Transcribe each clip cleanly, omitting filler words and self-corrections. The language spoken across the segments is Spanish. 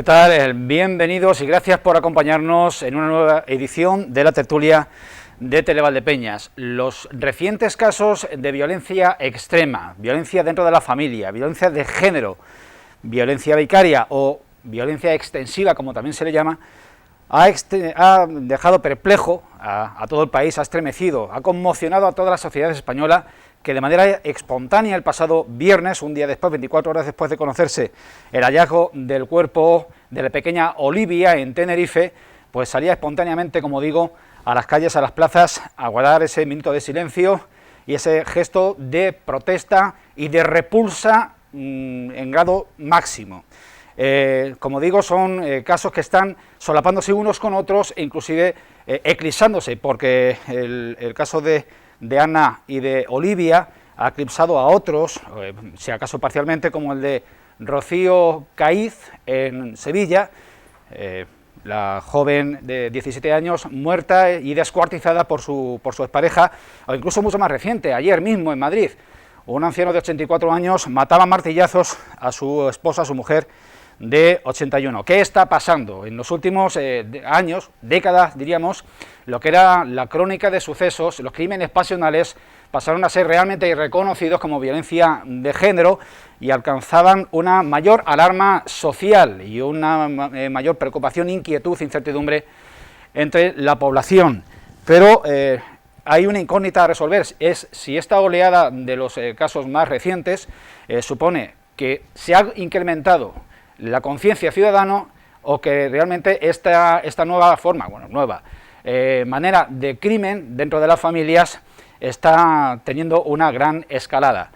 tal? Bienvenidos y gracias por acompañarnos en una nueva edición de la tertulia de Televaldepeñas. Los recientes casos de violencia extrema, violencia dentro de la familia, violencia de género, violencia vicaria o violencia extensiva, como también se le llama, ha dejado perplejo a todo el país, ha estremecido, ha conmocionado a toda la sociedad española, que de manera espontánea el pasado viernes, un día después, 24 horas después de conocerse el hallazgo del cuerpo de la pequeña Olivia en Tenerife, pues salía espontáneamente, como digo, a las calles, a las plazas, a guardar ese minuto de silencio y ese gesto de protesta y de repulsa en grado máximo. Como digo, son casos que están solapándose unos con otros e inclusive eclipsándose, porque el caso de Ana y de Olivia ha eclipsado a otros, si acaso parcialmente, como el de Rocío Caiz en Sevilla, la joven de 17 años muerta y descuartizada por su expareja, o incluso mucho más reciente, ayer mismo en Madrid, un anciano de 84 años mataba a martillazos a su esposa, a su mujer, de 81. ¿Qué está pasando? En los últimos años, décadas diríamos, lo que era la crónica de sucesos, los crímenes pasionales, pasaron a ser realmente reconocidos como violencia de género y alcanzaban una mayor alarma social y una mayor preocupación, inquietud, incertidumbre entre la población. Pero hay una incógnita a resolver, es si esta oleada de los casos más recientes supone que se ha incrementado la conciencia ciudadana o que realmente esta nueva forma, manera de crimen dentro de las familias está teniendo una gran escalada.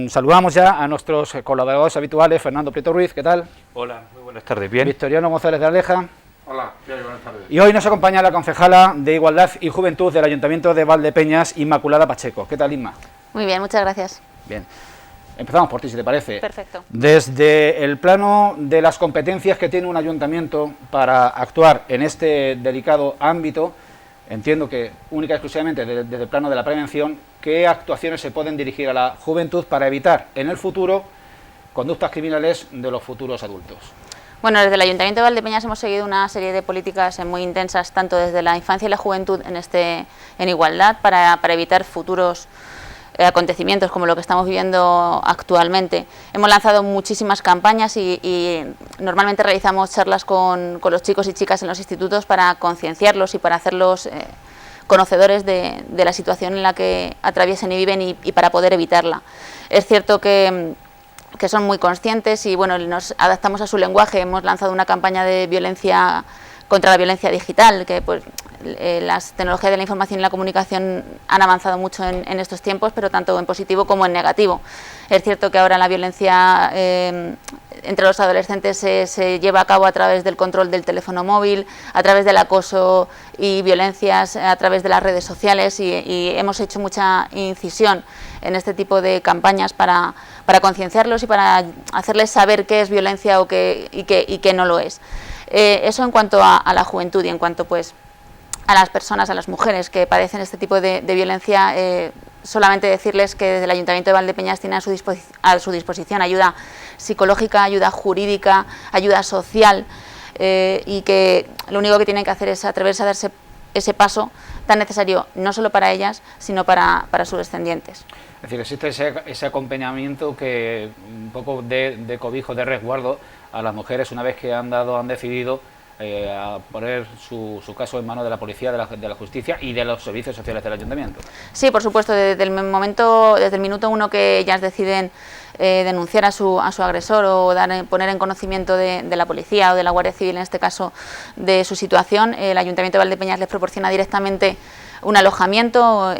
Saludamos ya a nuestros colaboradores habituales. Fernando Prieto Ruiz, ¿qué tal? Hola, muy buenas tardes, bien. Victoriano González de Aleja. Hola, bien, buenas tardes. Y hoy nos acompaña la concejala de Igualdad y Juventud del Ayuntamiento de Valdepeñas, Inmaculada Pacheco. ¿Qué tal, Inma? Muy bien, muchas gracias. Bien. Empezamos por ti, si te parece. Perfecto. Desde el plano de las competencias que tiene un ayuntamiento para actuar en este delicado ámbito, entiendo que única y exclusivamente desde el plano de la prevención, ¿qué actuaciones se pueden dirigir a la juventud para evitar en el futuro conductas criminales de los futuros adultos? Bueno, desde el Ayuntamiento de Valdepeñas hemos seguido una serie de políticas muy intensas, tanto desde la infancia y la juventud en igualdad, para evitar futuros acontecimientos como lo que estamos viviendo actualmente. Hemos lanzado muchísimas campañas y normalmente realizamos charlas con los chicos y chicas en los institutos para concienciarlos y para hacerlos conocedores de la situación en la que atraviesan y viven y para poder evitarla. Es cierto que son muy conscientes y bueno, nos adaptamos a su lenguaje. Hemos lanzado una campaña de violencia contra la violencia digital, que pues las tecnologías de la información y la comunicación han avanzado mucho en estos tiempos, pero tanto en positivo como en negativo. Es cierto que ahora la violencia entre los adolescentes se lleva a cabo a través del control del teléfono móvil, a través del acoso y violencias a través de las redes sociales y hemos hecho mucha incisión en este tipo de campañas para concienciarlos y para hacerles saber qué es violencia y qué no lo es. Eso en cuanto a la juventud y en cuanto pues a las personas, a las mujeres que padecen este tipo de violencia, solamente decirles que desde el Ayuntamiento de Valdepeñas tiene a su disposición ayuda psicológica, ayuda jurídica, ayuda social y que lo único que tienen que hacer es atreverse a darse ese paso tan necesario, no solo para ellas, sino para sus descendientes. Es decir, existe ese acompañamiento que un poco de cobijo, de resguardo a las mujeres una vez que han decidido a poner su caso en manos de la policía, de la justicia y de los servicios sociales del ayuntamiento. Sí, por supuesto, desde el minuto uno que ellas deciden denunciar a su agresor o poner en conocimiento de la policía o de la Guardia Civil, en este caso, de su situación, el Ayuntamiento de Valdepeñas les proporciona directamente un alojamiento.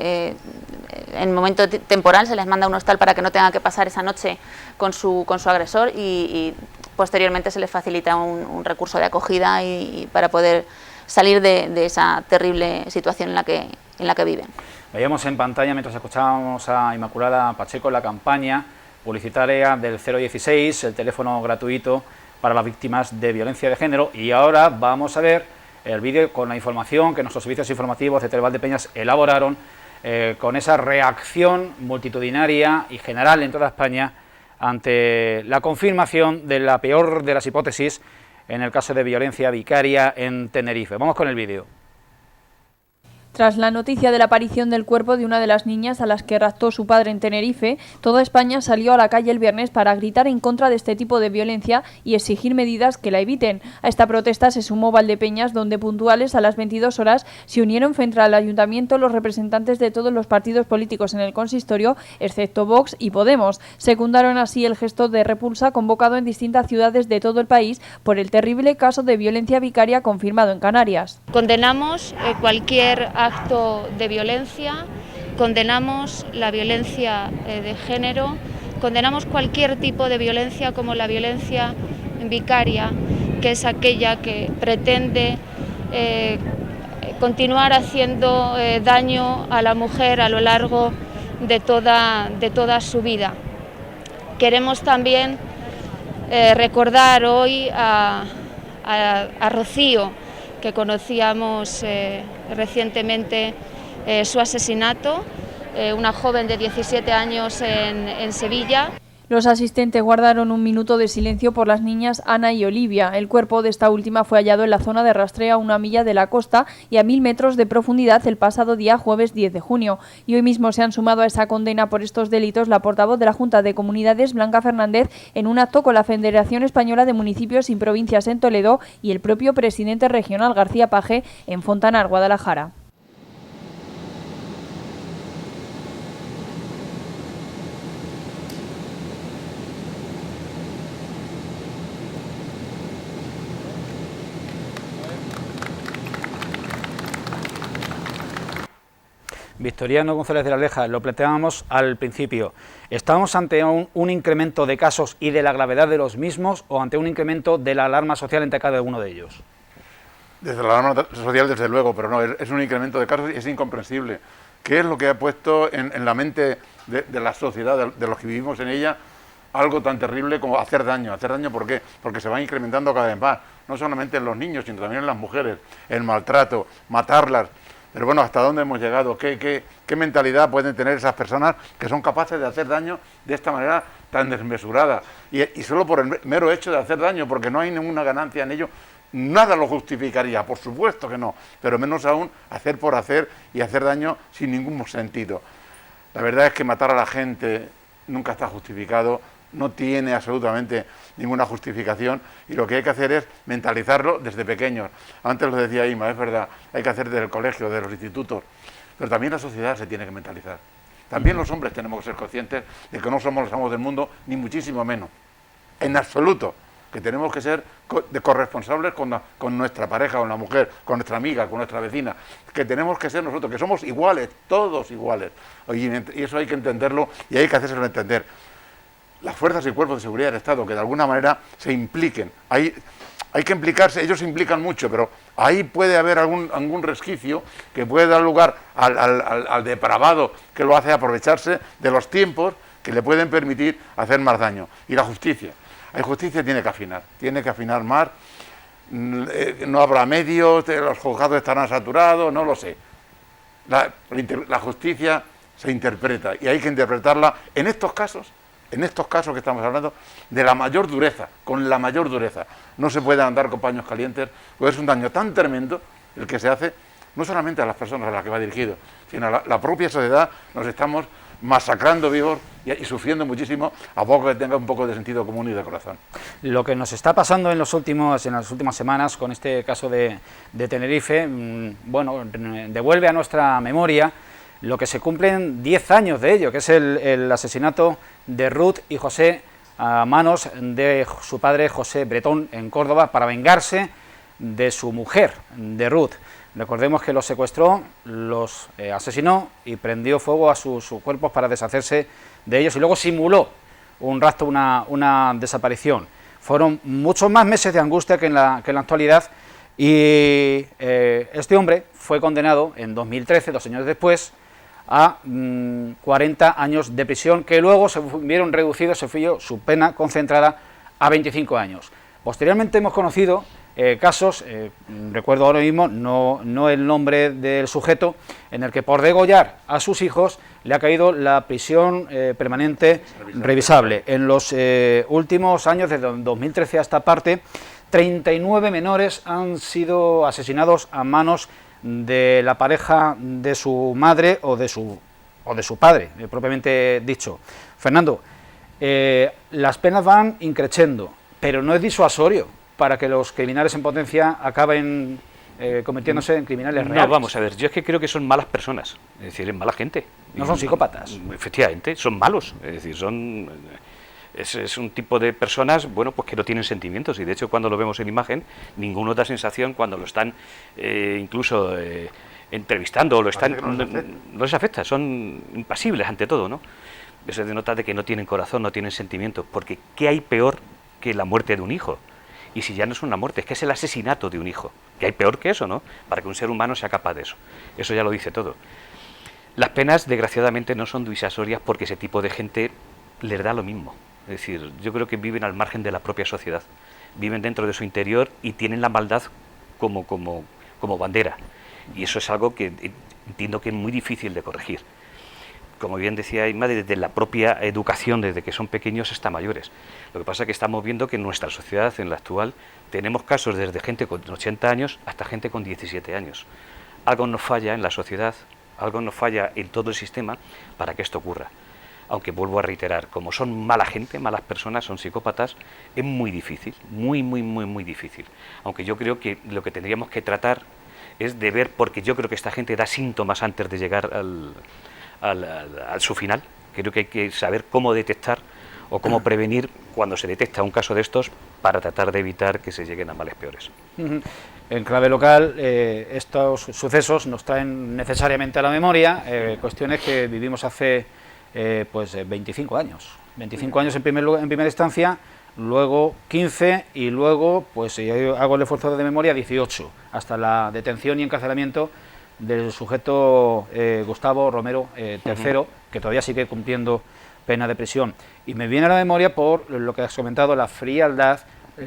En momento temporal se les manda un hostal para que no tengan que pasar esa noche con su agresor y posteriormente se les facilita un recurso de acogida y para poder salir de esa terrible situación en la que viven. Veíamos en pantalla, mientras escuchábamos a Inmaculada Pacheco, la campaña publicitaria del 016, el teléfono gratuito para las víctimas de violencia de género, y ahora vamos a ver el vídeo con la información que nuestros servicios informativos de Televaldepeñas elaboraron con esa reacción multitudinaria y general en toda España ante la confirmación de la peor de las hipótesis en el caso de violencia vicaria en Tenerife. Vamos con el vídeo. Tras la noticia de la aparición del cuerpo de una de las niñas a las que raptó su padre en Tenerife, toda España salió a la calle el viernes para gritar en contra de este tipo de violencia y exigir medidas que la eviten. A esta protesta se sumó Valdepeñas, donde puntuales a las 22 horas se unieron frente al ayuntamiento los representantes de todos los partidos políticos en el consistorio, excepto Vox y Podemos. Secundaron así el gesto de repulsa convocado en distintas ciudades de todo el país por el terrible caso de violencia vicaria confirmado en Canarias. Condenamos cualquier acto de violencia, condenamos la violencia de género, condenamos cualquier tipo de violencia como la violencia vicaria, que es aquella que pretende continuar haciendo daño a la mujer a lo largo de toda su vida. Queremos también recordar hoy a Rocío, que conocíamos recientemente su asesinato, una joven de 17 años en Sevilla. Los asistentes guardaron un minuto de silencio por las niñas Ana y Olivia. El cuerpo de esta última fue hallado en la zona de rastreo a 1 milla de la costa y a 1000 metros de profundidad el pasado día jueves 10 de junio. Y hoy mismo se han sumado a esa condena por estos delitos la portavoz de la Junta de Comunidades, Blanca Fernández, en un acto con la Federación Española de Municipios y Provincias en Toledo y el propio presidente regional García Page en Fontanar, Guadalajara. Victoriano González de la Leja, lo planteábamos al principio. ¿Estamos ante un incremento de casos y de la gravedad de los mismos o ante un incremento de la alarma social entre cada uno de ellos? Desde la alarma social, desde luego, pero no, es un incremento de casos y es incomprensible. ¿Qué es lo que ha puesto en la mente de la sociedad, de los que vivimos en ella, algo tan terrible como hacer daño? ¿Hacer daño por qué? Porque se va incrementando cada vez más, no solamente en los niños, sino también en las mujeres, el maltrato, matarlas. Pero bueno, ¿hasta dónde hemos llegado? ¿Qué mentalidad pueden tener esas personas que son capaces de hacer daño de esta manera tan desmesurada? Y solo por el mero hecho de hacer daño, porque no hay ninguna ganancia en ello, nada lo justificaría, por supuesto que no, pero menos aún hacer por hacer y hacer daño sin ningún sentido. La verdad es que matar a la gente nunca está justificado, no tiene absolutamente ninguna justificación y lo que hay que hacer es mentalizarlo desde pequeños. Antes lo decía Ima, es verdad, hay que hacer desde el colegio, desde los institutos, pero también la sociedad se tiene que mentalizar. También los hombres tenemos que ser conscientes de que no somos los amos del mundo, ni muchísimo menos, en absoluto, que tenemos que ser corresponsables con nuestra pareja, con la mujer, con nuestra amiga, con nuestra vecina, que tenemos que ser nosotros, que somos iguales, todos iguales, y eso hay que entenderlo y hay que hacérselo entender. Las fuerzas y cuerpos de seguridad del Estado, que de alguna manera se impliquen. Hay que implicarse, ellos se implican mucho, pero ahí puede haber algún resquicio que puede dar lugar al depravado que lo hace aprovecharse de los tiempos que le pueden permitir hacer más daño. Y la justicia. La justicia tiene que afinar más, no habrá medios, los juzgados estarán saturados, no lo sé. La justicia se interpreta y hay que interpretarla en estos casos que estamos hablando, de la mayor dureza, con la mayor dureza. No se puede andar con paños calientes, porque es un daño tan tremendo el que se hace, no solamente a las personas a las que va dirigido, sino a la propia sociedad. Nos estamos masacrando vivos y sufriendo muchísimo a poco que tenga un poco de sentido común y de corazón. Lo que nos está pasando en las últimas semanas con este caso de Tenerife, bueno, devuelve a nuestra memoria lo que se cumplen 10 años de ello, que es el asesinato de Ruth y José a manos de su padre José Bretón en Córdoba para vengarse de su mujer, de Ruth. Recordemos que los secuestró, los asesinó y prendió fuego a sus cuerpos para deshacerse de ellos y luego simuló un rapto, una desaparición. Fueron muchos más meses de angustia que en la actualidad y este hombre fue condenado en 2013, 2 años después, a 40 años de prisión, que luego se vieron reducidos, se fue su pena concentrada a 25 años. Posteriormente hemos conocido casos, recuerdo ahora mismo, no el nombre del sujeto, en el que por degollar a sus hijos le ha caído la prisión permanente revisable. En los últimos años, desde 2013 a esta parte, 39 menores han sido asesinados a manos de la pareja de su madre o de su padre, propiamente dicho. Fernando, las penas van increciendo, pero no es disuasorio para que los criminales en potencia acaben convirtiéndose en criminales reales. No, vamos a ver, yo es que creo que son malas personas, es decir, es mala gente. No son psicópatas. Efectivamente, son malos, es decir, es un tipo de personas, bueno, pues que no tienen sentimientos, y de hecho cuando lo vemos en imagen, ninguno da sensación cuando lo están incluso entrevistando, o lo están, no les afecta, son impasibles ante todo, ¿no? Eso denota de que no tienen corazón, no tienen sentimientos, porque ¿qué hay peor que la muerte de un hijo? Y si ya no es una muerte, es que es el asesinato de un hijo, que hay peor que eso, ¿no? Para que un ser humano sea capaz de eso. Eso ya lo dice todo. Las penas, desgraciadamente, no son disuasorias porque ese tipo de gente les da lo mismo. Es decir, yo creo que viven al margen de la propia sociedad, viven dentro de su interior y tienen la maldad como bandera. Y eso es algo que entiendo que es muy difícil de corregir. Como bien decía Inma, desde la propia educación, desde que son pequeños hasta mayores. Lo que pasa es que estamos viendo que en nuestra sociedad, en la actual, tenemos casos desde gente con 80 años hasta gente con 17 años. Algo nos falla en la sociedad, algo nos falla en todo el sistema para que esto ocurra. Aunque vuelvo a reiterar, como son mala gente, malas personas, son psicópatas, es muy difícil, muy difícil. Aunque yo creo que lo que tendríamos que tratar es de ver, porque yo creo que esta gente da síntomas antes de llegar a su final. Creo que hay que saber cómo detectar o cómo prevenir cuando se detecta un caso de estos para tratar de evitar que se lleguen a males peores. En clave local, estos sucesos nos traen necesariamente a la memoria cuestiones que vivimos hace 25 años. 25 años en primera instancia, luego 15 y luego, pues si hago el esfuerzo de memoria, 18, hasta la detención y encarcelamiento del sujeto Gustavo Romero III, que todavía sigue cumpliendo pena de prisión. Y me viene a la memoria, por lo que has comentado, la frialdad,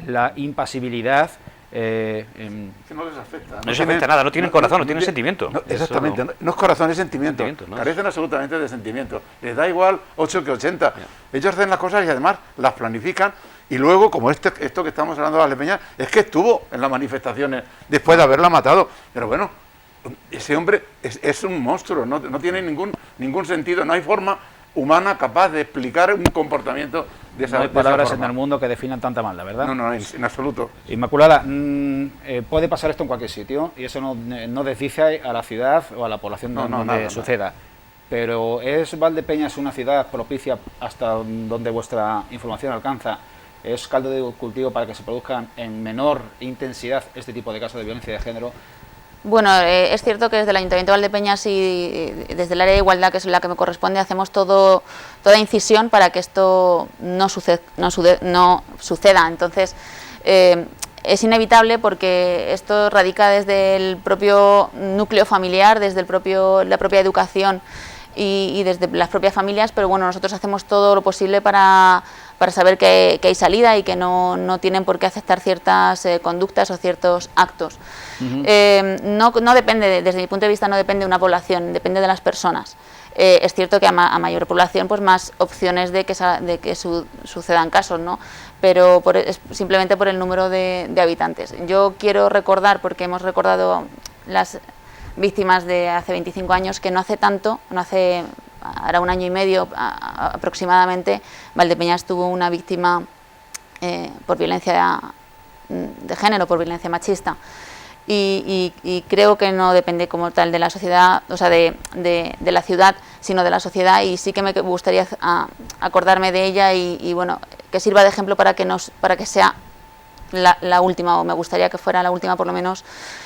la impasibilidad. Que no les afecta. No les afecta nada, no tienen corazón, no tienen sentimiento. Exactamente, no es corazón, es sentimiento. ¿no? Carecen absolutamente de sentimiento. Les da igual 8 que 80. Ellos hacen las cosas y además las planifican. Y luego, como esto que estamos hablando de Valdepeñas, es que estuvo en las manifestaciones después de haberla matado. Pero bueno, ese hombre es un monstruo, no tiene ningún sentido, no hay forma humana capaz de explicar un comportamiento de esa forma. No hay palabras en el mundo que definan tanta maldad, ¿verdad? No, en absoluto. Inmaculada, puede pasar esto en cualquier sitio y eso no desdice a la ciudad o a la población donde suceda. Pero ¿es Valdepeñas una ciudad propicia hasta donde vuestra información alcanza? ¿Es caldo de cultivo para que se produzcan en menor intensidad este tipo de casos de violencia de género? Bueno, es cierto que desde el Ayuntamiento de Valdepeñas y desde el área de igualdad, que es la que me corresponde, hacemos toda incisión para que esto no suceda. Entonces, es inevitable porque esto radica desde el propio núcleo familiar, desde la propia educación y desde las propias familias, pero bueno, nosotros hacemos todo lo posible para saber que hay salida y que no tienen por qué aceptar ciertas conductas o ciertos actos. No depende, desde mi punto de vista, no depende de una población, depende de las personas. Es cierto que a mayor población, pues más opciones de que sucedan casos, ¿no? Pero simplemente por el número de habitantes. Yo quiero recordar, porque hemos recordado las víctimas de hace 25 años, que no hace tanto, ahora 1 año y medio aproximadamente, Valdepeñas tuvo una víctima por violencia de género, por violencia machista. Y creo que no depende como tal de la sociedad, o sea, de la ciudad, sino de la sociedad, y sí que me gustaría acordarme de ella y bueno, que sirva de ejemplo para que sea la última, o me gustaría que fuera la última por lo menos,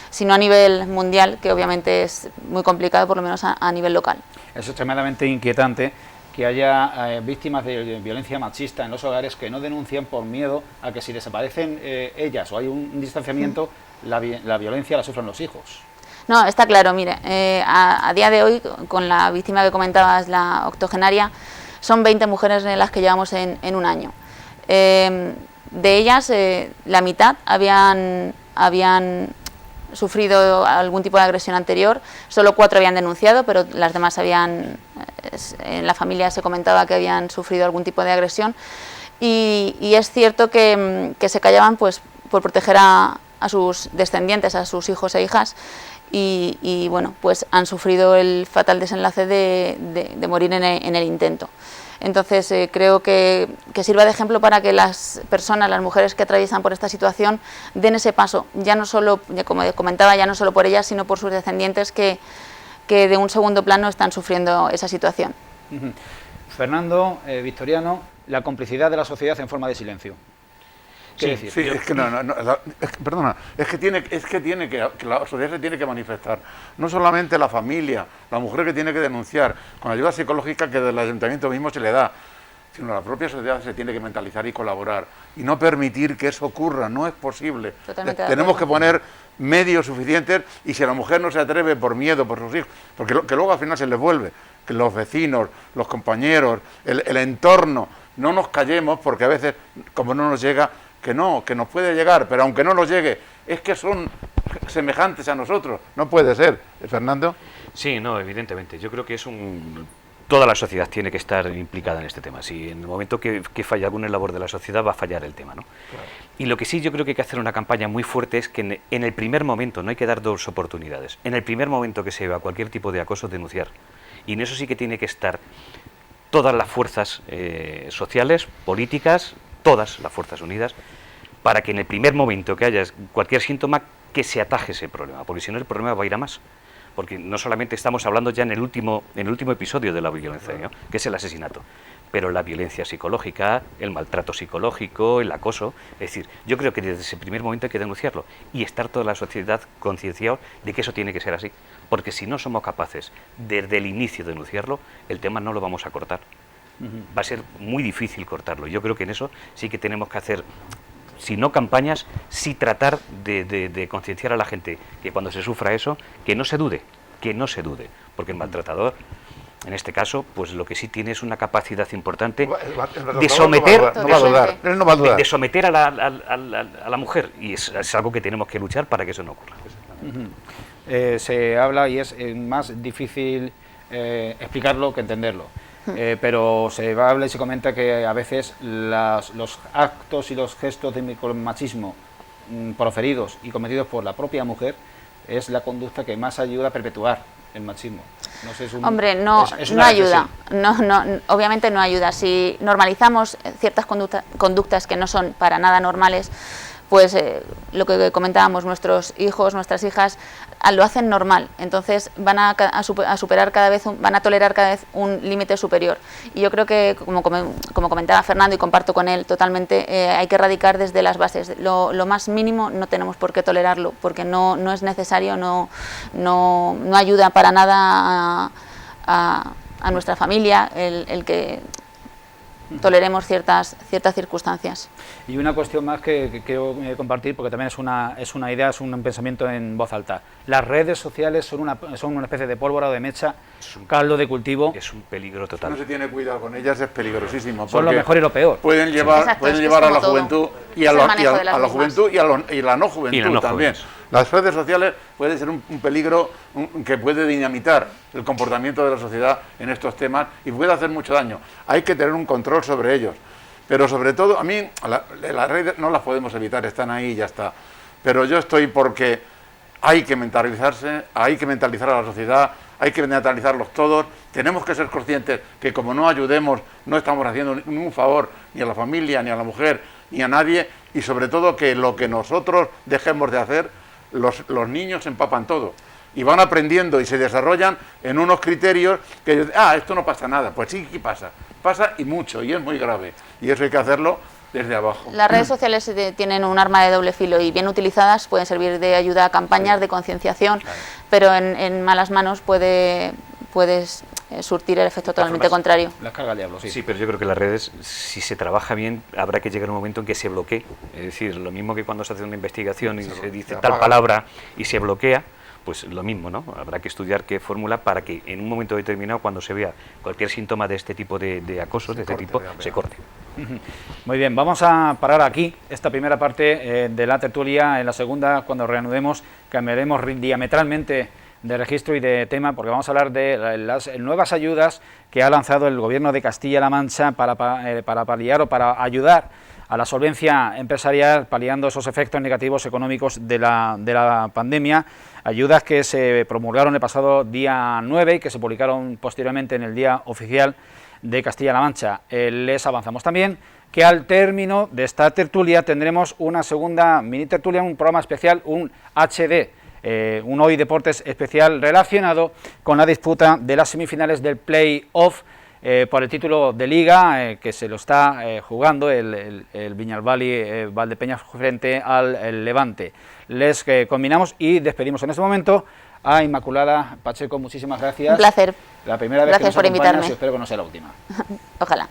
si no a nivel mundial, que obviamente es muy complicado, por lo menos a nivel local. Es extremadamente inquietante que haya víctimas de violencia machista en los hogares que no denuncian por miedo a que si desaparecen ellas o hay un distanciamiento, la violencia la sufran los hijos. No, está claro, mire, a día de hoy, con la víctima que comentabas, la octogenaria, son 20 mujeres las que llevamos en un año. De ellas, la mitad habían habían sufrido algún tipo de agresión anterior. Solo 4 habían denunciado, pero las demás en la familia se comentaba que habían sufrido algún tipo de agresión. Y es cierto que se callaban pues por proteger a sus descendientes, a sus hijos e hijas, y bueno, pues han sufrido el fatal desenlace de morir en el intento. Entonces creo que sirva de ejemplo para que las personas, las mujeres que atraviesan por esta situación, den ese paso, ya no solo, como comentaba, ya no solo por ellas, sino por sus descendientes que de un segundo plano están sufriendo esa situación. Fernando, Victoriano, la complicidad de la sociedad en forma de silencio. ¿Qué decir? Sí, es que perdona, es que la sociedad se tiene que manifestar. No solamente la familia, la mujer que tiene que denunciar, con ayuda psicológica que del ayuntamiento mismo se le da, sino la propia sociedad se tiene que mentalizar y colaborar. Y no permitir que eso ocurra, no es posible. Tenemos que poner medios suficientes, y si la mujer no se atreve por miedo, por sus hijos, porque que luego al final se les vuelve, que los vecinos, los compañeros, el entorno, no nos callemos, porque a veces, como no nos llega, que nos puede llegar, pero aunque no nos llegue, es que son semejantes a nosotros, no puede ser. ¿Fernando? Sí, no, evidentemente, yo creo que toda la sociedad tiene que estar implicada en este tema. Si en el momento que falla alguna labor de la sociedad, va a fallar el tema, ¿no? Claro. Y lo que sí yo creo que hay que hacer una campaña muy fuerte es que en el primer momento, no hay que dar 2 oportunidades, en el primer momento que se vea cualquier tipo de acoso, denunciar. Y en eso sí que tiene que estar todas las fuerzas sociales, políticas, todas las fuerzas unidas, para que en el primer momento que haya cualquier síntoma, que se ataje ese problema, porque si no el problema va a ir a más. Porque no solamente estamos hablando ya en el último episodio de la violencia, ¿no?, que es el asesinato, pero la violencia psicológica, el maltrato psicológico, el acoso. Es decir, yo creo que desde ese primer momento hay que denunciarlo y estar toda la sociedad concienciada de que eso tiene que ser así, porque si no somos capaces desde el inicio de denunciarlo, el tema no lo vamos a cortar. Va a ser muy difícil cortarlo. Yo creo que en eso sí que tenemos que hacer, si no campañas, sí tratar de concienciar a la gente que cuando se sufra eso, que no se dude, porque el maltratador, en este caso, pues lo que sí tiene es una capacidad importante de someter, de someter a la mujer, y es algo que tenemos que luchar para que eso no ocurra. Se habla, y es más difícil explicarlo que entenderlo. Pero se habla y se comenta que a veces los actos y los gestos de micromachismo proferidos y cometidos por la propia mujer es la conducta que más ayuda a perpetuar el machismo. No sé, hombre, no ayuda, obviamente no ayuda. Si normalizamos ciertas conductas que no son para nada normales, pues lo que comentábamos, nuestros hijos, nuestras hijas lo hacen normal, entonces van a superar cada vez, van a tolerar cada vez un límite superior. Y yo creo que, como comentaba Fernando, y comparto con él totalmente, hay que erradicar desde las bases. Lo más mínimo no tenemos por qué tolerarlo, porque no es necesario, no ayuda para nada a nuestra familia el que toleremos ciertas circunstancias. Y una cuestión más que quiero compartir, porque también es una idea, es un pensamiento en voz alta. Las redes sociales son una especie de pólvora o de mecha, caldo de cultivo. Es un peligro total. Si no se tiene cuidado con ellas es peligrosísimo. Son lo mejor y lo peor. Pueden llevar a la juventud y a la juventud y la no juventud también. Las redes sociales pueden ser un peligro que puede dinamitar el comportamiento de la sociedad en estos temas y puede hacer mucho daño. Hay que tener un control sobre ellos. Pero sobre todo, a mí, las redes no las podemos evitar, están ahí y ya está. Pero yo estoy porque hay que mentalizarse, hay que mentalizar a la sociedad, hay que mentalizarlos todos. Tenemos que ser conscientes que como no ayudemos, no estamos haciendo ningún favor ni a la familia, ni a la mujer, ni a nadie. Y sobre todo que lo que nosotros dejemos de hacer, los niños se empapan todo. Y van aprendiendo y se desarrollan en unos criterios que, esto no pasa nada. Pues sí que pasa y mucho, y es muy grave. Y eso hay que hacerlo desde abajo. Las redes sociales tienen un arma de doble filo y bien utilizadas pueden servir de ayuda a campañas de concienciación, pero en malas manos puedes surtir el efecto totalmente contrario. Las carga el diablo, sí. Sí, pero yo creo que las redes, si se trabaja bien, habrá que llegar a un momento en que se bloquee. Es decir, lo mismo que cuando se hace una investigación y se dice tal palabra y se bloquea, pues lo mismo, ¿no? Habrá que estudiar qué fórmula para que en un momento determinado, cuando se vea cualquier síntoma de este tipo de acoso, de este tipo, se corte. Muy bien, vamos a parar aquí esta primera parte de la tertulia. En la segunda, cuando reanudemos, cambiaremos diametralmente de registro y de tema, porque vamos a hablar de las nuevas ayudas que ha lanzado el Gobierno de Castilla-La Mancha para paliar o para ayudar a la solvencia empresarial, paliando esos efectos negativos económicos de la pandemia, ayudas que se promulgaron el pasado día 9 y que se publicaron posteriormente en el Día Oficial de Castilla-La Mancha. Les avanzamos también que al término de esta tertulia tendremos una segunda mini tertulia, un programa especial, un HD, un Hoy Deportes especial relacionado con la disputa de las semifinales del play-off por el título de Liga, que se lo está jugando el Viñalbali Valdepeñas frente al Levante. Les combinamos y despedimos en este momento a Inmaculada Pacheco. Muchísimas gracias. Un placer. La primera vez Gracias que nos por acompañas, invitarme. y espero que no sea la última. Ojalá.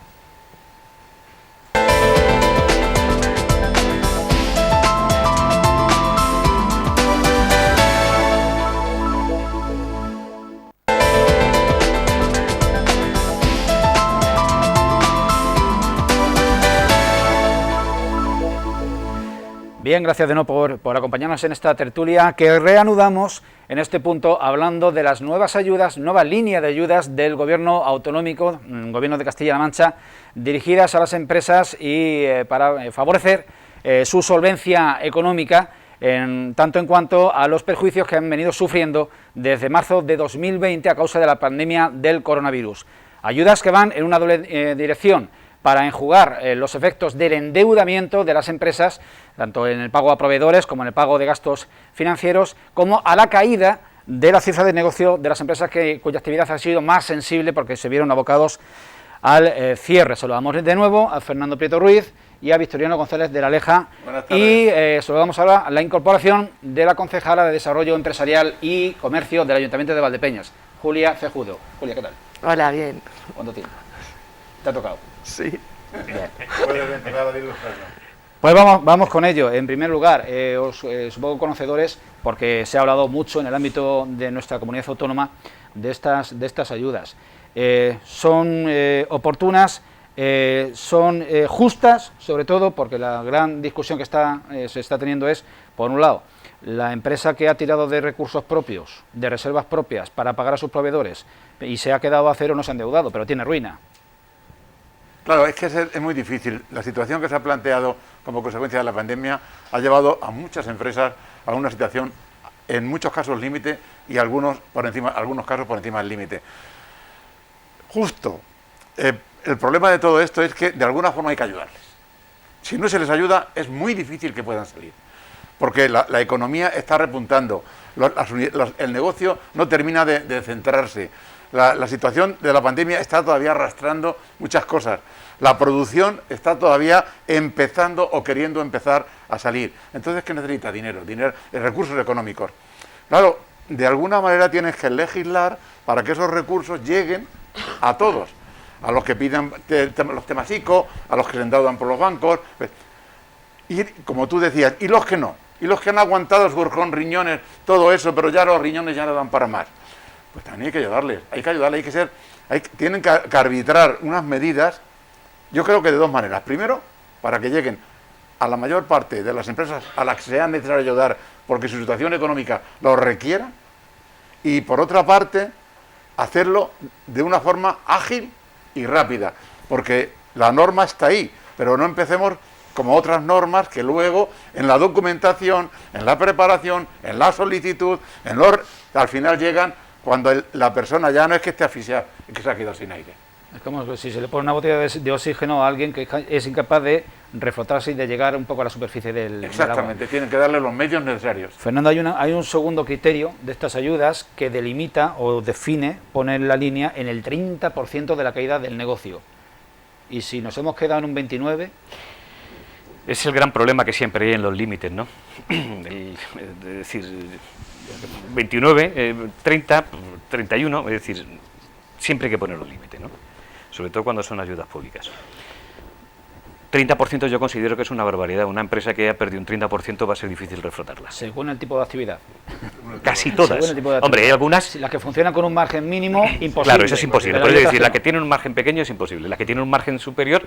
Bien, gracias de nuevo por acompañarnos en esta tertulia que reanudamos en este punto hablando de las nuevas ayudas, nueva línea de ayudas del Gobierno autonómico, Gobierno de Castilla-La Mancha, dirigidas a las empresas y para favorecer su solvencia económica, tanto en cuanto a los perjuicios que han venido sufriendo desde marzo de 2020 a causa de la pandemia del coronavirus. Ayudas que van en una doble dirección, para enjugar los efectos del endeudamiento de las empresas, tanto en el pago a proveedores como en el pago de gastos financieros, como a la caída de la cifra de negocio de las empresas cuya actividad ha sido más sensible porque se vieron abocados al cierre. Saludamos de nuevo a Fernando Prieto Ruiz y a Victoriano González de la Leja. Buenas tardes. Y saludamos ahora a la incorporación de la concejala de Desarrollo Empresarial y Comercio del Ayuntamiento de Valdepeñas, Julia Cejudo. Julia, ¿qué tal? Hola, bien. ¿Cuánto tiempo? ¿Te ha tocado? Sí. Puedes empezar a decirlo. Pues vamos con ello. En primer lugar, supongo conocedores, porque se ha hablado mucho en el ámbito de nuestra comunidad autónoma de estas ayudas. Son oportunas, son justas, sobre todo porque la gran discusión que se está teniendo es, por un lado, la empresa que ha tirado de recursos propios, de reservas propias para pagar a sus proveedores y se ha quedado a cero, no se ha endeudado, pero tiene ruina. Claro, es que es muy difícil. La situación que se ha planteado como consecuencia de la pandemia ha llevado a muchas empresas a una situación, en muchos casos límite y algunos casos por encima del límite. Justo, el problema de todo esto es que de alguna forma hay que ayudarles. Si no se les ayuda, es muy difícil que puedan salir, porque la economía está repuntando, el negocio no termina de centrarse. La situación de la pandemia está todavía arrastrando muchas cosas. La producción está todavía empezando o queriendo empezar a salir. Entonces, ¿qué necesita? Dinero, recursos económicos. Claro, de alguna manera tienes que legislar para que esos recursos lleguen a todos. A los que piden los temas ICO, a los que se endeudan por los bancos. Y como tú decías, ¿y los que no? ¿Y los que han aguantado con riñones, todo eso, pero ya los riñones ya no dan para más? Pues también hay que ayudarles, tienen que arbitrar unas medidas, yo creo que de dos maneras. Primero, para que lleguen a la mayor parte de las empresas a las que sea necesario ayudar porque su situación económica lo requiera, y por otra parte, hacerlo de una forma ágil y rápida, porque la norma está ahí, pero no empecemos como otras normas que luego en la documentación, en la preparación, en la solicitud, al final llegan cuando la persona ya no es que esté asfixiada, es que se ha quedado sin aire. Es como si se le pone una botella de oxígeno a alguien que es incapaz de reflotarse y de llegar un poco a la superficie del agua. Exactamente, tienen que darle los medios necesarios. Fernando, hay un segundo criterio de estas ayudas que delimita o define, pone la línea en el 30% de la caída del negocio. Y si nos hemos quedado en un 29%... Es el gran problema que siempre hay en los límites, ¿no? Es decir, 29, 30, 31, es decir, siempre hay que poner un límite, ¿no? Sobre todo cuando son ayudas públicas. 30% yo considero que es una barbaridad. Una empresa que haya perdido un 30% va a ser difícil reflotarla. Según el tipo de actividad. Casi todas. Según el tipo de Hombre, hay algunas... Las que funcionan con un margen mínimo, imposible. Claro, eso es imposible. Pero Por hay decir, otras la que que tiene un margen pequeño es imposible. La que tiene un margen superior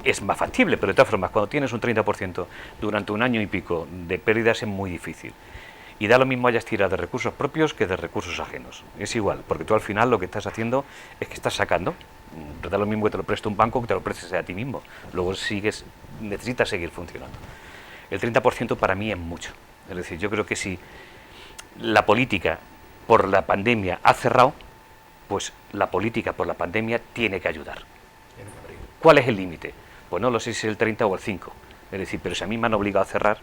es más factible, pero de todas formas, cuando tienes un 30% durante un año y pico de pérdidas es muy difícil. Y da lo mismo hayas tirado de recursos propios que de recursos ajenos. Es igual, porque tú al final lo que estás haciendo es que estás sacando. Da lo mismo que te lo preste un banco que te lo prestes a ti mismo. Luego necesitas seguir funcionando. El 30% para mí es mucho. Es decir, yo creo que si la política por la pandemia ha cerrado, pues la política por la pandemia tiene que ayudar. ¿Cuál es el límite? Pues no lo sé si es el 30 o el 5. Es decir, pero si a mí me han obligado a cerrar,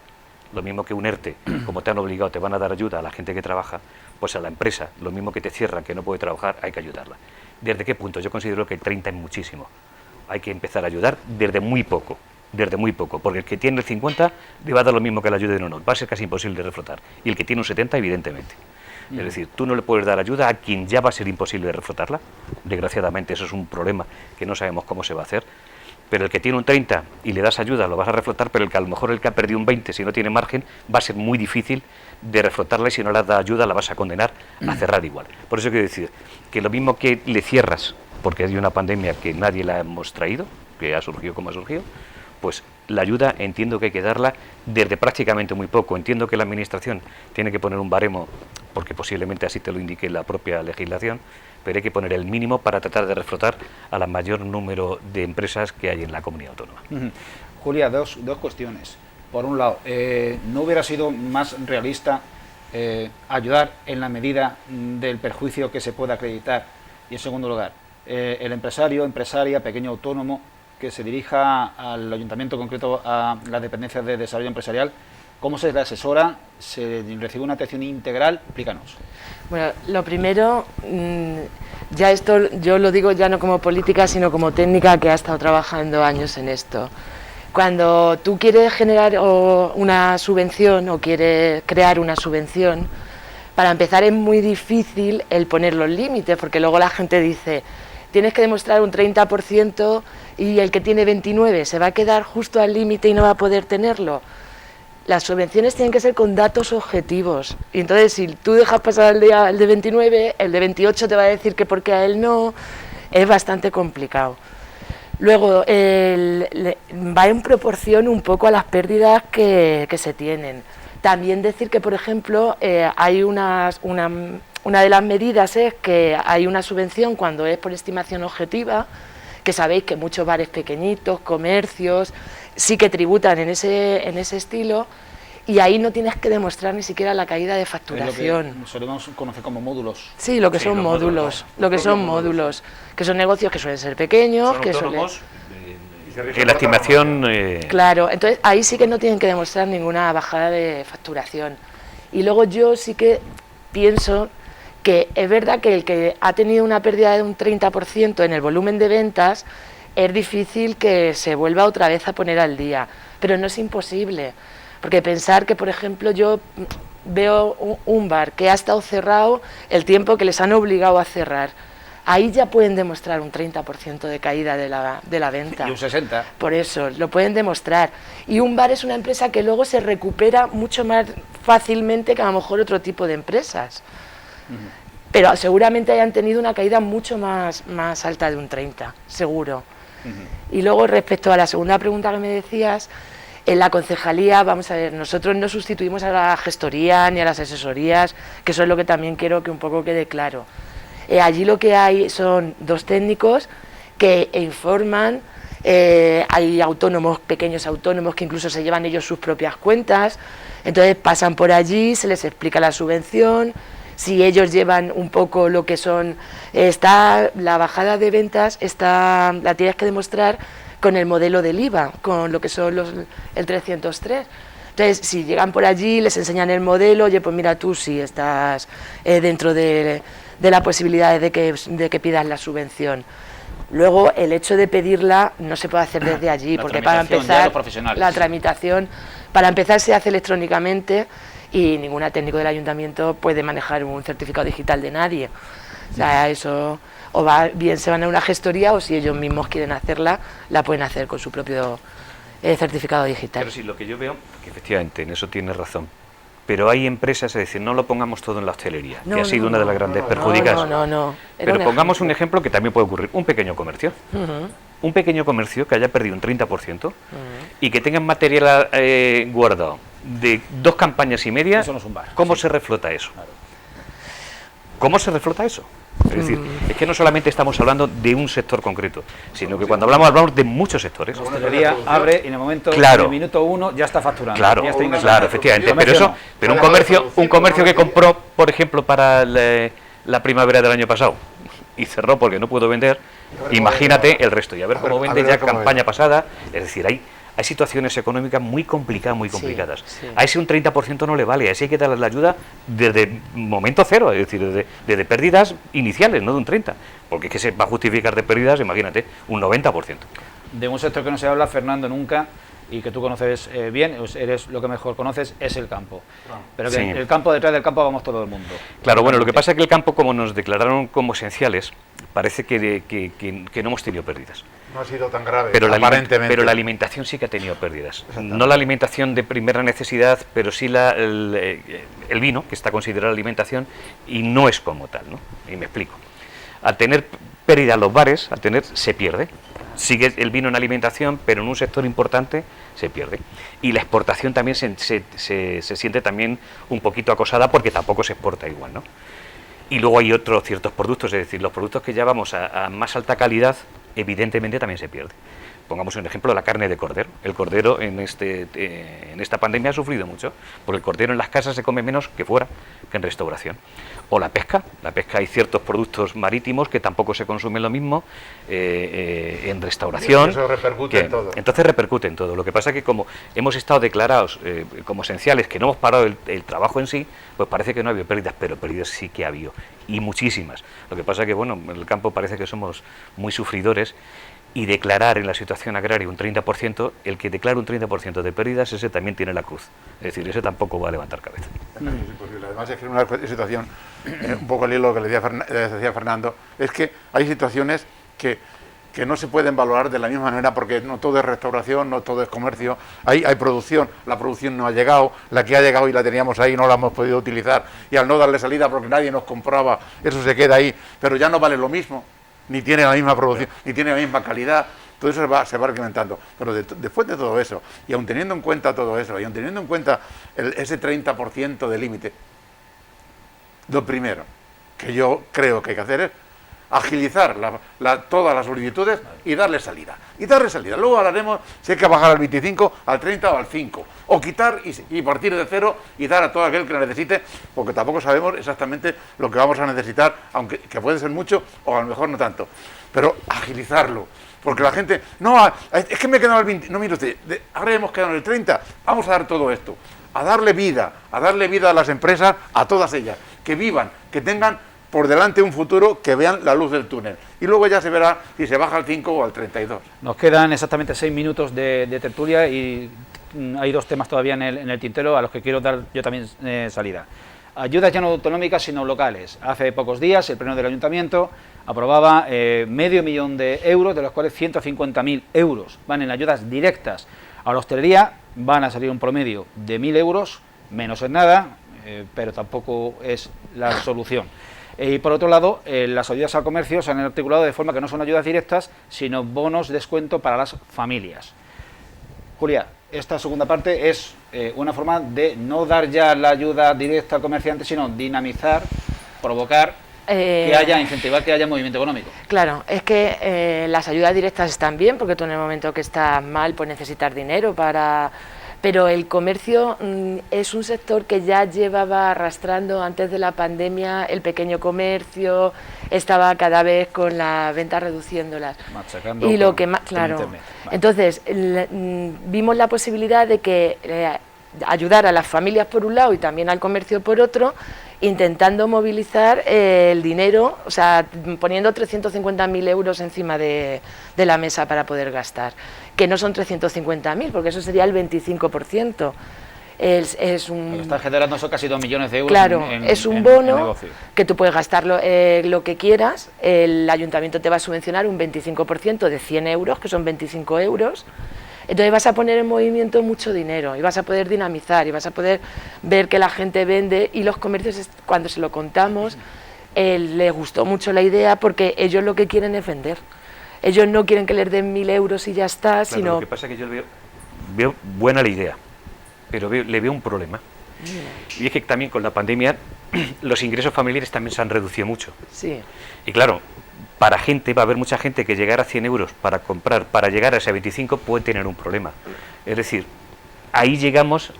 lo mismo que un ERTE, como te han obligado, te van a dar ayuda a la gente que trabaja, pues a la empresa, lo mismo que te cierran, que no puede trabajar, hay que ayudarla. ¿Desde qué punto? Yo considero que el 30 es muchísimo. Hay que empezar a ayudar desde muy poco, porque el que tiene el 50 le va a dar lo mismo que la ayuda de uno, va a ser casi imposible de reflotar, y el que tiene un 70 evidentemente. Es decir, tú no le puedes dar ayuda a quien ya va a ser imposible de reflotarla, desgraciadamente eso es un problema que no sabemos cómo se va a hacer, pero el que tiene un 30 y le das ayuda lo vas a reflotar, pero el que a lo mejor el que ha perdido un 20, si no tiene margen, va a ser muy difícil de reflotarla y si no le das ayuda la vas a condenar a cerrar igual. Por eso quiero decir que lo mismo que le cierras, porque hay una pandemia que nadie la hemos traído, que ha surgido como ha surgido, pues la ayuda entiendo que hay que darla desde prácticamente muy poco. Entiendo que la Administración tiene que poner un baremo, porque posiblemente así te lo indique la propia legislación, pero hay que poner el mínimo para tratar de reflotar a la mayor número de empresas que hay en la comunidad autónoma. Julia, dos cuestiones. Por un lado, ¿no hubiera sido más realista ayudar en la medida del perjuicio que se pueda acreditar? Y en segundo lugar, el empresario, empresaria, pequeño autónomo, que se dirija al ayuntamiento concreto, a las dependencias de desarrollo empresarial, ¿cómo se le asesora? ¿Se recibe una atención integral? Explícanos. Bueno, lo primero, ya esto yo lo digo ya no como política, sino como técnica que ha estado trabajando años en esto. Cuando tú quieres generar una subvención o quieres crear una subvención, para empezar es muy difícil el poner los límites, porque luego la gente dice, tienes que demostrar un 30% y el que tiene 29 se va a quedar justo al límite y no va a poder tenerlo. Las subvenciones tienen que ser con datos objetivos, y entonces si tú dejas pasar el de 29, el de 28 te va a decir que porque a él no, es bastante complicado. Luego, va en proporción un poco a las pérdidas que se tienen. También decir que, por ejemplo, hay una de las medidas es que hay una subvención cuando es por estimación objetiva, que sabéis que muchos bares pequeñitos, comercios, sí que tributan en ese estilo, y ahí no tienes que demostrar ni siquiera la caída de facturación. Es lo que solemos conocer como módulos. Sí, lo que son módulos, que son negocios que suelen ser pequeños, son que autónomos, que la estimación... Claro, entonces ahí sí que no tienen que demostrar ninguna bajada de facturación. Y luego yo sí que pienso que es verdad que el que ha tenido una pérdida de un 30% en el volumen de ventas, es difícil que se vuelva otra vez a poner al día, pero no es imposible, porque pensar que, por ejemplo, yo veo un bar que ha estado cerrado el tiempo que les han obligado a cerrar, ahí ya pueden demostrar un 30% de caída de la venta. Y un 60%. Por eso, lo pueden demostrar. Y un bar es una empresa que luego se recupera mucho más fácilmente que a lo mejor otro tipo de empresas. Pero seguramente hayan tenido una caída mucho más alta de un 30%, seguro. Y luego, respecto a la segunda pregunta que me decías, en la concejalía, vamos a ver, nosotros no sustituimos a la gestoría ni a las asesorías, que eso es lo que también quiero que un poco quede claro. Allí lo que hay son dos técnicos que informan, hay autónomos, pequeños autónomos que incluso se llevan ellos sus propias cuentas, entonces pasan por allí, se les explica la subvención. Si ellos llevan un poco lo que son, la bajada de ventas, la tienes que demostrar con el modelo del IVA, con lo que son el 303. Entonces, si llegan por allí, les enseñan el modelo, oye, pues mira tú si estás dentro de la posibilidad de que pidas la subvención. Luego, el hecho de pedirla no se puede hacer desde allí, porque para empezar, la tramitación, para empezar se hace electrónicamente, y ningún técnico del ayuntamiento puede manejar un certificado digital de nadie. O sea, eso, o bien se van a una gestoría, o si ellos mismos quieren hacerla, la pueden hacer con su propio certificado digital. Pero sí, lo que yo veo, que efectivamente en eso tienes razón, pero hay empresas, es decir, no lo pongamos todo en la hostelería, que ha sido una de las grandes perjudicadas. No. Pero pongamos un ejemplo que también puede ocurrir, un pequeño comercio. Un pequeño comercio que haya perdido un 30% y que tenga material guardado de 2 campañas y media. Eso no es un bar. ¿Cómo se reflota eso? Claro. ¿Cómo se reflota eso? Es decir, es que no solamente estamos hablando de un sector concreto, sino que cuando hablamos de muchos sectores. La hostelería abre y en el momento, claro, en el minuto 1 ya está facturando. Claro, ya está claro, efectivamente. Pero un comercio que compró, por ejemplo, para la primavera del año pasado y cerró porque no pudo vender, imagínate el resto y a ver cómo vende ya campaña pasada. Es decir, hay situaciones económicas muy complicadas. Sí. A ese un 30% no le vale, a ese hay que darle la ayuda desde momento cero, es decir, desde pérdidas iniciales, no de un 30%, porque es que se va a justificar de pérdidas, imagínate, un 90%. De un sector que no se habla, Fernando, nunca, y que tú conoces bien, eres lo que mejor conoces, es el campo. Pero que el campo, detrás del campo vamos todo el mundo. Claro, bueno, lo que pasa es que el campo, como nos declararon como esenciales, parece que no hemos tenido pérdidas. No ha sido tan grave, pero aparentemente. Pero la alimentación sí que ha tenido pérdidas. No la alimentación de primera necesidad, pero sí el vino, que está considerado alimentación, y no es como tal, ¿no? Y me explico. Al tener pérdida los bares, se pierde. Sigue el vino en alimentación, pero en un sector importante se pierde. Y la exportación también se siente también un poquito acosada porque tampoco se exporta igual, ¿no? Y luego hay otros ciertos productos, es decir, los productos que llevamos a más alta calidad, evidentemente también se pierde. Pongamos un ejemplo, la carne de cordero. El cordero en esta pandemia ha sufrido mucho, porque el cordero en las casas se come menos que fuera, que en restauración. O la pesca hay ciertos productos marítimos que tampoco se consumen lo mismo en restauración. Eso repercute en todo. Entonces repercute en todo. Lo que pasa es que como hemos estado declarados como esenciales, que no hemos parado el trabajo en sí, pues parece que no ha habido pérdidas, pero pérdidas sí que ha habido, y muchísimas. Lo que pasa es que, bueno, en el campo parece que somos muy sufridores, y declarar en la situación agraria un 30%, el que declara un 30% de pérdidas, ese también tiene la cruz. Es decir, ese tampoco va a levantar cabeza. Es imposible. Además es que en una situación, un poco el hilo que le decía Fernando, es que hay situaciones que no se pueden valorar de la misma manera, porque no todo es restauración, no todo es comercio, hay producción, la producción no ha llegado, la que ha llegado y la teníamos ahí no la hemos podido utilizar, y al no darle salida porque nadie nos compraba, eso se queda ahí, pero ya no vale lo mismo, ni tiene la misma producción, ni tiene la misma calidad, todo eso se va incrementando. Pero después de todo eso, y aun teniendo en cuenta todo eso, y aun teniendo en cuenta ese 30% de límite, lo primero que yo creo que hay que hacer es agilizar todas las solicitudes y darle salida. Luego hablaremos si hay que bajar al 25, al 30 o al 5. O quitar y partir de cero y dar a todo aquel que lo necesite, porque tampoco sabemos exactamente lo que vamos a necesitar, aunque que puede ser mucho o a lo mejor no tanto. Pero agilizarlo. Porque la gente, no, es que me he quedado en el 20, no, mire usted, ahora hemos quedado en el 30, vamos a dar todo esto. A darle vida a las empresas, a todas ellas. Que vivan, que tengan por delante un futuro, que vean la luz del túnel. Y luego ya se verá si se baja al 5 o al 32. Nos quedan exactamente 6 minutos de tertulia y hay 2 temas todavía en el tintero a los que quiero dar yo también salida. Ayudas ya no autonómicas sino locales. Hace pocos días el Pleno del Ayuntamiento aprobaba medio millón de euros, de los cuales 150.000 euros van en ayudas directas a la hostelería. Van a salir un promedio de 1.000 euros, menos en nada, pero tampoco es la solución. Y por otro lado, las ayudas al comercio se han articulado de forma que no son ayudas directas, sino bonos de descuento para las familias. Julia, esta segunda parte es una forma de no dar ya la ayuda directa al comerciante, sino dinamizar, provocar que haya, incentivar que haya movimiento económico. Claro, es que las ayudas directas están bien, porque tú en el momento que estás mal, pues necesitas dinero para... Pero el comercio es un sector que ya llevaba arrastrando antes de la pandemia, el pequeño comercio estaba cada vez con las ventas reduciéndolas. Machacando y lo que más, claro. Internet. Vale. Entonces, vimos la posibilidad de que ayudar a las familias por un lado y también al comercio por otro, intentando movilizar el dinero, o sea, poniendo 350.000 euros encima de la mesa para poder gastar, que no son 350.000, porque eso sería el 25%. Es un... Lo que está generando son casi 2 millones de euros. Claro, es un bono en que tú puedes gastarlo lo que quieras, el ayuntamiento te va a subvencionar un 25% de 100 euros, que son 25 euros, Entonces vas a poner en movimiento mucho dinero y vas a poder dinamizar y vas a poder ver que la gente vende, y los comercios, cuando se lo contamos, les gustó mucho la idea, porque ellos lo que quieren es vender. Ellos no quieren que les den 1.000 euros y ya está, Claro, sino... Lo que pasa es que yo veo buena la idea, pero le veo un problema. Y es que también con la pandemia los ingresos familiares también se han reducido mucho. Sí. Y claro, va a haber mucha gente que llegar a 100 euros para comprar, para llegar a ese 25 puede tener un problema. Es decir, ahí llegamos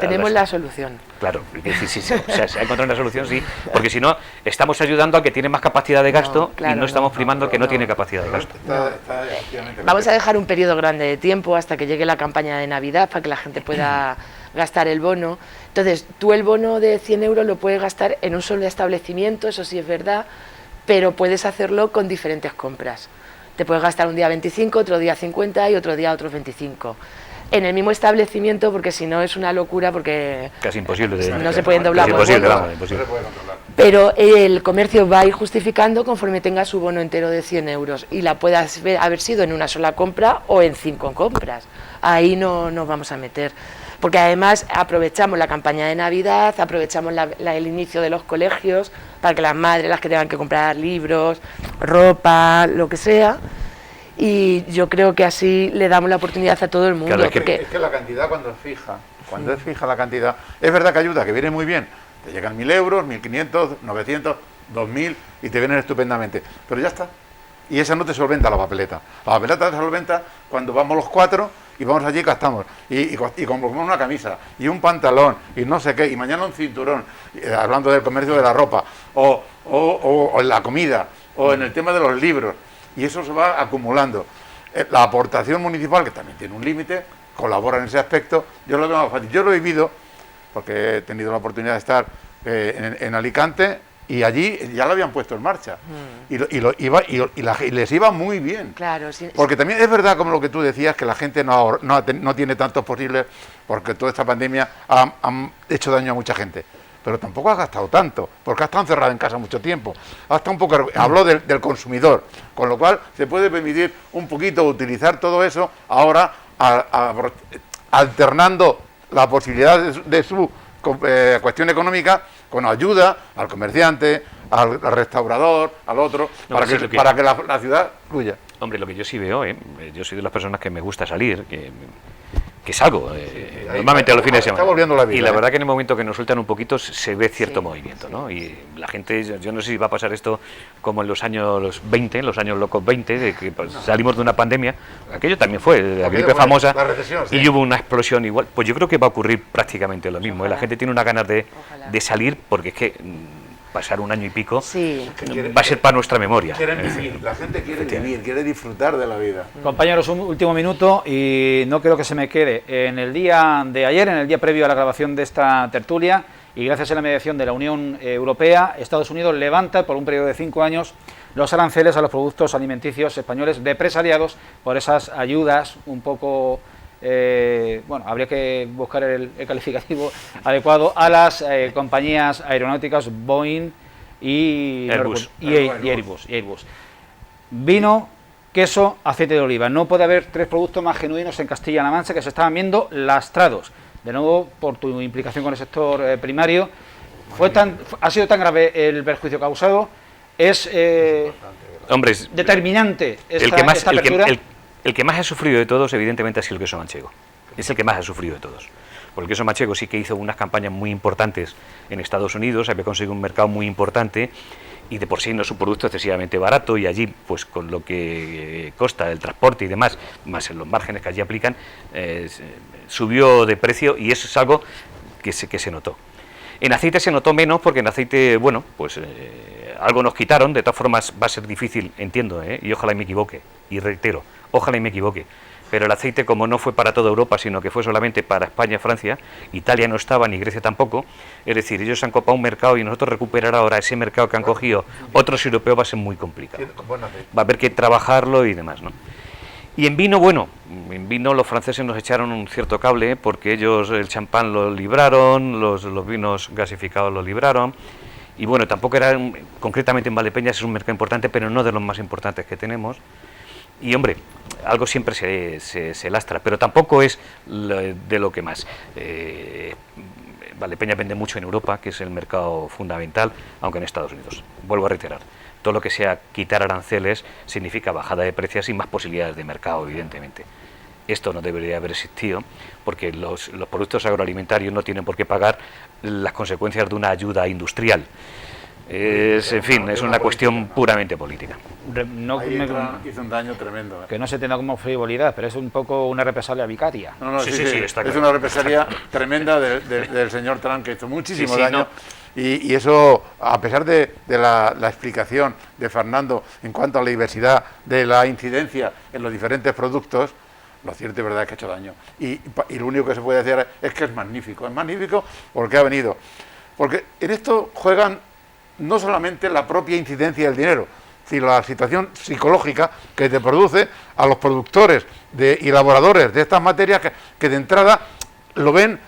Tenemos la solución. Claro, sí, o sea, se ha encontrado una solución, sí, porque si no, estamos ayudando al que tiene más capacidad de gasto, y no estamos primando al que no tiene capacidad de gasto. Vamos a dejar un periodo grande de tiempo hasta que llegue la campaña de Navidad para que la gente pueda gastar el bono. Entonces, tú el bono de 100 euros lo puedes gastar en un solo establecimiento, eso sí es verdad, pero puedes hacerlo con diferentes compras. Te puedes gastar un día 25, otro día 50 y otro día otros 25. En el mismo establecimiento, porque si no es una locura, porque casi imposible no se pueden doblar los imposible, bonos. vamos, imposible. Pero el comercio va a ir justificando conforme tenga su bono entero de 100 euros y la pueda haber sido en una sola compra o en 5 compras. Ahí no nos vamos a meter, porque además aprovechamos la campaña de Navidad, aprovechamos el inicio de los colegios para que las madres, las que tengan que comprar libros, ropa, lo que sea, y yo creo que así le damos la oportunidad a todo el mundo. Claro, Es que la cantidad cuando es fija la cantidad, es verdad que ayuda, que viene muy bien, te llegan 1.000 euros, 1.500, 900, 2.000 y te vienen estupendamente, pero ya está. Y esa no te solventa la papeleta. La papeleta te solventa cuando vamos los 4 y vamos allí y gastamos. Y compramos una camisa y un pantalón y no sé qué, y mañana un cinturón, hablando del comercio de la ropa, o en la comida, o en el tema de los libros. Y eso se va acumulando. La aportación municipal, que también tiene un límite, colabora en ese aspecto. Yo lo veo más fácil. Yo lo he vivido, porque he tenido la oportunidad de estar en Alicante, y allí ya lo habían puesto en marcha. Y les iba muy bien. Claro, sí, porque también es verdad, como lo que tú decías, que la gente no tiene tantos posibles, porque toda esta pandemia ha hecho daño a mucha gente. Pero tampoco has gastado tanto, porque has estado encerrado en casa mucho tiempo. Habló del consumidor, con lo cual se puede permitir un poquito utilizar todo eso ahora alternando la posibilidad de su cuestión económica con ayuda al comerciante, al restaurador, al otro, para que la ciudad fluya. Hombre, lo que yo sí veo, yo soy de las personas que me gusta salir, que salgo normalmente a los fines de semana. Está volviendo la vida, y la verdad que en el momento que nos sueltan un poquito se ve cierto movimiento, ¿no? Y la gente, yo no sé si va a pasar esto como en los años 20, en los años locos 20, de que salimos de una pandemia, aquello también fue, la gripe famosa, la recesión, sí. Y hubo una explosión igual. Pues yo creo que va a ocurrir prácticamente lo mismo. La gente tiene unas ganas de salir, porque es que pasar un año y pico va a ser para nuestra memoria. La gente quiere vivir, quiere disfrutar de la vida. Compañeros, un último minuto y no quiero que se me quede. En el día de ayer, en el día previo a la grabación de esta tertulia, y gracias a la mediación de la Unión Europea, Estados Unidos levanta por un periodo de 5 años los aranceles a los productos alimenticios españoles depresariados por esas ayudas un poco... bueno, habría que buscar el calificativo adecuado a las compañías aeronáuticas Boeing y Airbus. Vino, queso, aceite de oliva. No puede haber 3 productos más genuinos en Castilla-La Mancha que se estaban viendo lastrados. De nuevo, por tu implicación con el sector primario, ha sido tan grave el perjuicio causado, es determinante esta apertura. El que más ha sufrido de todos, evidentemente, ha sido el queso manchego. Es el que más ha sufrido de todos. Porque el queso manchego sí que hizo unas campañas muy importantes en Estados Unidos, había conseguido un mercado muy importante, y de por sí no es un producto excesivamente barato, y allí, pues con lo que consta el transporte y demás, más en los márgenes que allí aplican, subió de precio, y eso es algo que se notó. En aceite se notó menos, porque en aceite, bueno, pues algo nos quitaron. De todas formas va a ser difícil, entiendo, y ojalá y me equivoque, y reitero, ojalá y me equivoque, pero el aceite, como no fue para toda Europa, sino que fue solamente para España, Francia, Italia no estaba, ni Grecia tampoco, es decir, ellos han copado un mercado, y nosotros recuperar ahora ese mercado que han cogido otros europeos va a ser muy complicado. Va a haber que trabajarlo y demás, ¿no? Y en vino, bueno, en vino los franceses nos echaron un cierto cable, porque ellos el champán lo libraron, los vinos gasificados lo libraron, y bueno, tampoco era, concretamente en Valdepeñas es un mercado importante, pero no de los más importantes que tenemos. Y hombre, algo siempre se lastra, pero tampoco es de lo que más. Valdepeñas vende mucho en Europa, que es el mercado fundamental, aunque en Estados Unidos. Vuelvo a reiterar, todo lo que sea quitar aranceles significa bajada de precios y más posibilidades de mercado, evidentemente. Esto no debería haber existido, porque los productos agroalimentarios no tienen por qué pagar las consecuencias de una ayuda industrial. En fin, es una cuestión puramente política. Hizo un daño tremendo. Que no se entienda como frivolidad, pero es un poco una represalia vicaria. No, sí, está es claro. una represalia tremenda del señor Trump, que hizo muchísimo daño. No. Y eso, a pesar de la explicación de Fernando en cuanto a la diversidad de la incidencia en los diferentes productos, lo cierto es verdad es que ha hecho daño. Y lo único que se puede decir es que es magnífico porque ha venido. Porque en esto juegan no solamente la propia incidencia del dinero, sino la situación psicológica que te produce a los productores y elaboradores de estas materias que de entrada lo ven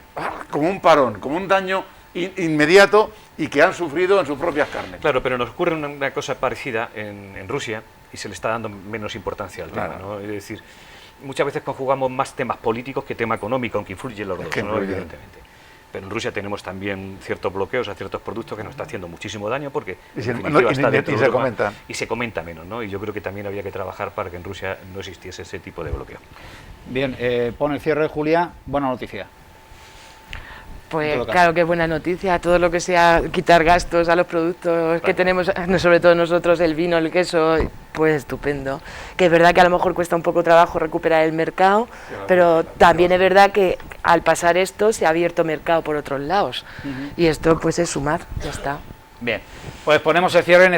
como un parón, como un daño inmediato y que han sufrido en sus propias carnes. Claro, pero nos ocurre una cosa parecida en Rusia y se le está dando menos importancia al tema, ¿no? Es decir, muchas veces conjugamos más temas políticos que tema económico, aunque influyen los dos, ¿no? Evidentemente. Pero en Rusia tenemos también ciertos bloqueos a ciertos productos que nos está haciendo muchísimo daño porque se comenta menos, ¿no? Y yo creo que también había que trabajar para que en Rusia no existiese ese tipo de bloqueo. Bien, pone el cierre, Julia, buena noticia. Pues claro, que buena noticia, todo lo que sea quitar gastos a los productos que tenemos, sobre todo nosotros, el vino, el queso, pues estupendo. Que es verdad que a lo mejor cuesta un poco trabajo recuperar el mercado, pero también es verdad que al pasar esto se ha abierto mercado por otros lados. Y esto pues es sumar, ya está. Bien, pues ponemos el cierre en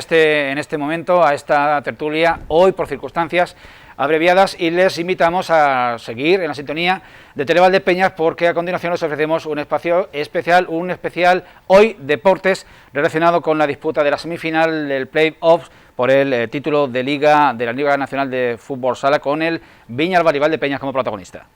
este momento a esta tertulia, hoy por circunstancias abreviadas, y les invitamos a seguir en la sintonía de Televaldepeñas, porque a continuación les ofrecemos un espacio especial, hoy deportes relacionado con la disputa de la semifinal del play-off por el título de la Liga Nacional de Fútbol Sala, con el Viñalbal y Valdepeñas como protagonista.